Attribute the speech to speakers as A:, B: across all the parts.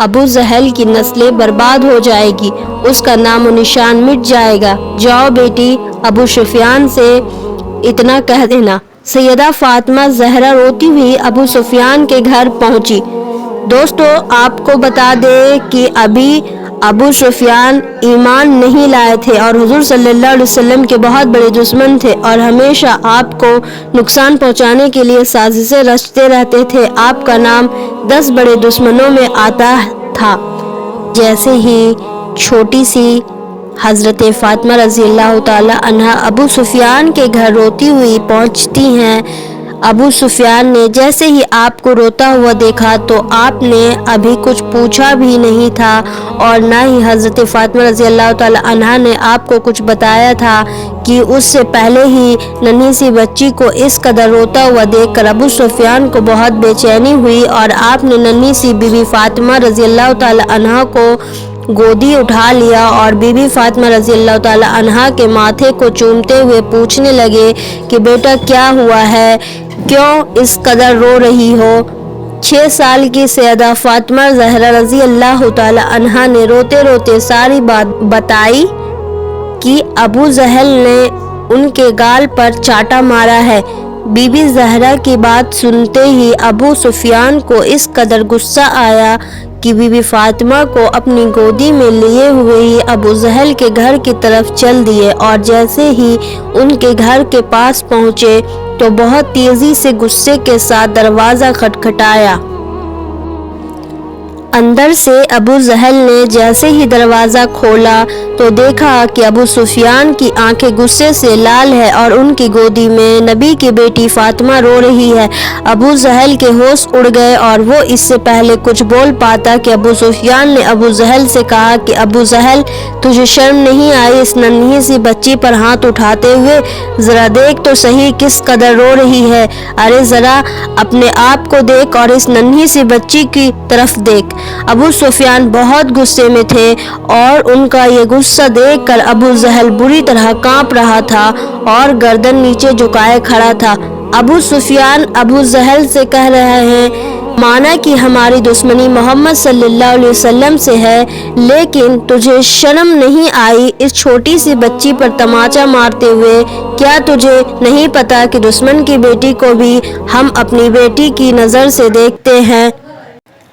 A: ابو جہل کی نسلیں برباد ہو جائے گی، اس کا نام و نشان مٹ جائے گا۔ جاؤ بیٹی، ابو سفیان سے اتنا کہہ دینا۔ سیدہ فاطمہ زہرا روتی ہوئی ابو سفیان کے گھر پہنچی۔ دوستو، آپ کو بتا دے کہ ابھی ابو سفیان ایمان نہیں لائے تھے اور حضور صلی اللہ علیہ وسلم کے بہت بڑے دشمن تھے اور ہمیشہ آپ کو نقصان پہنچانے کے لیے سازشیں رچتے رہتے تھے۔ آپ کا نام 10 بڑے دشمنوں میں آتا تھا۔ جیسے ہی چھوٹی سی حضرت فاطمہ رضی اللہ تعالی عنہا ابو سفیان کے گھر روتی ہوئی پہنچتی ہیں، ابو سفیان نے جیسے ہی آپ کو روتا ہوا دیکھا تو آپ نے ابھی کچھ پوچھا بھی نہیں تھا اور نہ ہی حضرت فاطمہ رضی اللہ تعالی عنہا نے آپ کو کچھ بتایا تھا کہ اس سے پہلے ہی ننھی سی بچی کو اس قدر روتا ہوا دیکھ کر ابو سفیان کو بہت بے چینی ہوئی اور آپ نے ننھی سی بی بی فاطمہ رضی اللہ تعالی عنہا کو گودی اٹھا لیا اور بی بی فاطمہ رضی اللہ تعالی عنہا کے ماتھے کو چومتے ہوئے پوچھنے لگے کہ بیٹا کیا ہوا ہے، کیوں اس قدر رو رہی ہو؟ 6 سال کی سیدہ فاطمہ زہرا رضی اللہ تعالی عنہا نے روتے روتے ساری بات بتائی کہ ابو جہل نے ان کے گال پر چاٹا مارا ہے۔ بی بی زہرا کی بات سنتے ہی ابو سفیان کو اس قدر غصہ آیا کہ بی بی فاطمہ کو اپنی گودی میں لیے ہوئے ہی ابو جہل کے گھر کی طرف چل دیے اور جیسے ہی ان کے گھر کے پاس پہنچے تو بہت تیزی سے غصے کے ساتھ دروازہ کھٹکھٹایا۔ اندر سے ابو جہل نے جیسے ہی دروازہ کھولا تو دیکھا کہ ابو سفیان کی آنکھیں غصے سے لال ہے اور ان کی گودی میں نبی کی بیٹی فاطمہ رو رہی ہے۔ ابو جہل کے ہوش اڑ گئے اور وہ اس سے پہلے کچھ بول پاتا کہ ابو سفیان نے ابو جہل سے کہا کہ ابو جہل، تجھے شرم نہیں آئی اس ننھی سی بچی پر ہاتھ اٹھاتے ہوئے؟ ذرا دیکھ تو صحیح کس قدر رو رہی ہے۔ ارے ذرا اپنے آپ کو دیکھ اور اس ننھی سی بچی کی طرف دیکھ۔ ابو سفیان بہت غصے میں تھے اور ان کا یہ غصہ دیکھ کر ابو جہل بری طرح کانپ رہا تھا اور گردن نیچے جھکائے کھڑا تھا۔ ابو سفیان ابو جہل سے کہہ رہے ہیں، مانا کہ ہماری دشمنی محمد صلی اللہ علیہ وسلم سے ہے، لیکن تجھے شرم نہیں آئی اس چھوٹی سی بچی پر تماچا مارتے ہوئے؟ کیا تجھے نہیں پتا کہ دشمن کی بیٹی کو بھی ہم اپنی بیٹی کی نظر سے دیکھتے ہیں؟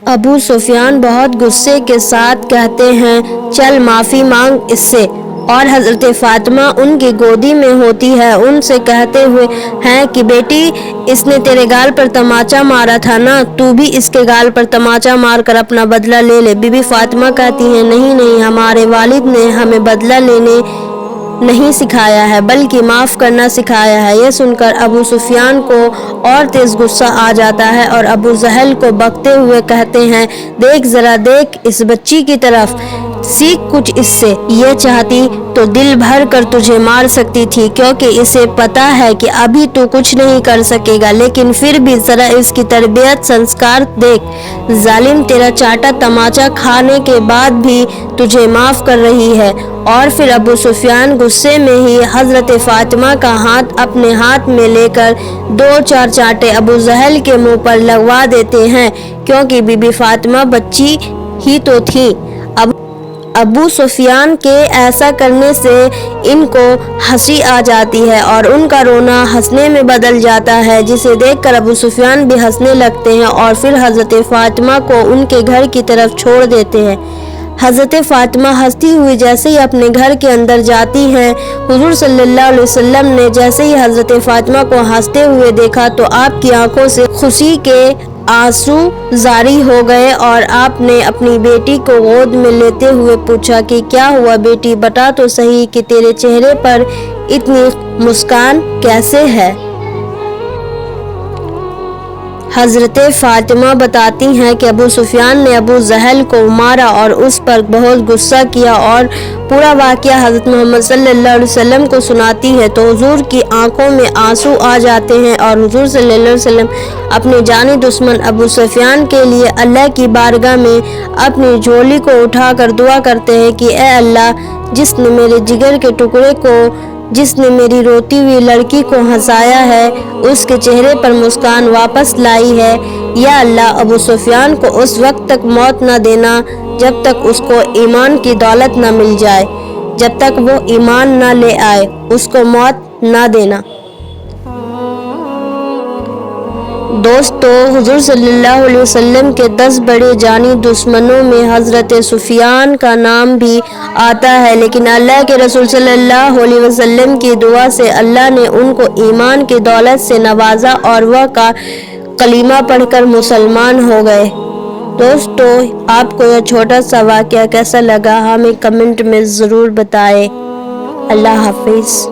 A: ابو سفیان بہت غصے کے ساتھ کہتے ہیں، چل معافی مانگ اس سے۔ اور حضرت فاطمہ ان کی گودی میں ہوتی ہے، ان سے کہتے ہوئے ہیں کہ بیٹی، اس نے تیرے گال پر تماچا مارا تھا نا، تو بھی اس کے گال پر تماچا مار کر اپنا بدلہ لے لے۔ بی بی فاطمہ کہتی ہیں، نہیں نہیں، ہمارے والد نے ہمیں بدلہ لینے نہیں سکھایا ہے بلکہ معاف کرنا سکھایا ہے۔ یہ سن کر ابو سفیان کو اور تیز غصہ آ جاتا ہے اور ابو جہل کو بکتے ہوئے کہتے ہیں، دیکھ ذرا دیکھ اس بچی کی طرف، سیکھ کچھ اس سے۔ یہ چاہتی تو دل بھر کر تجھے مار سکتی تھی کیونکہ اسے پتا ہے کہ ابھی تو کچھ نہیں کر سکے گا، لیکن پھر بھی ذرا اس کی تربیت سنسکار دیکھ۔ ظالم، تیرا چاٹا تماچا کھانے کے بعد بھی تجھے معاف کر رہی ہے۔ اور پھر ابو سفیان غصے میں ہی حضرت فاطمہ کا ہاتھ اپنے ہاتھ میں لے کر 2-4 چاٹے ابو جہل کے منہ پر لگوا دیتے ہیں، کیونکہ بی بی فاطمہ بچی ہی تو تھی۔ ابو سفیان کے ایسا کرنے سے ان کو ہنسی آ جاتی ہے اور ان کا رونا ہنسنے میں بدل جاتا ہے، جسے دیکھ کر ابو سفیان بھی ہنسنے لگتے ہیں اور پھر حضرت فاطمہ کو ان کے گھر کی طرف چھوڑ دیتے ہیں۔ حضرت فاطمہ ہنستی ہوئی جیسے ہی اپنے گھر کے اندر جاتی ہیں، حضور صلی اللہ علیہ وسلم نے جیسے ہی حضرت فاطمہ کو ہنستے ہوئے دیکھا تو آپ کی آنکھوں سے خوشی کے آنسو جاری ہو گئے اور آپ نے اپنی بیٹی کو گود میں لیتے ہوئے پوچھا کہ کیا ہوا بیٹی، بتا تو صحیح کہ تیرے چہرے پر اتنی مسکان کیسے ہے؟ حضرت فاطمہ بتاتی ہیں کہ ابو سفیان نے ابو جہل کو مارا اور اس پر بہت غصہ کیا اور پورا واقعہ حضرت محمد صلی اللہ علیہ وسلم کو سناتی ہے تو حضور کی آنکھوں میں آنسو آ جاتے ہیں اور حضور صلی اللہ علیہ وسلم اپنے جانی دشمن ابو سفیان کے لیے اللہ کی بارگاہ میں اپنی جھولی کو اٹھا کر دعا کرتے ہیں کہ اے اللہ، جس نے میرے جگر کے ٹکڑے کو جس نے میری روتی ہوئی لڑکی کو ہنسایا ہے، اس کے چہرے پر مسکان واپس لائی ہے۔ یا اللہ، ابو سفیان کو اس وقت تک موت نہ دینا جب تک اس کو ایمان کی دولت نہ مل جائے، جب تک وہ ایمان نہ لے آئے، اس کو موت نہ دینا۔ دوستو، حضور صلی اللہ علیہ وسلم کے 10 بڑے جانی دشمنوں میں حضرت سفیان کا نام بھی آتا ہے، لیکن اللہ کے رسول صلی اللہ علیہ وسلم کی دعا سے اللہ نے ان کو ایمان کی دولت سے نوازا اور وہ کلمہ پڑھ کر مسلمان ہو گئے۔ دوستو، آپ کو یہ چھوٹا سا واقعہ کیسا لگا ہمیں کمنٹ میں ضرور بتائیں۔ اللہ حافظ۔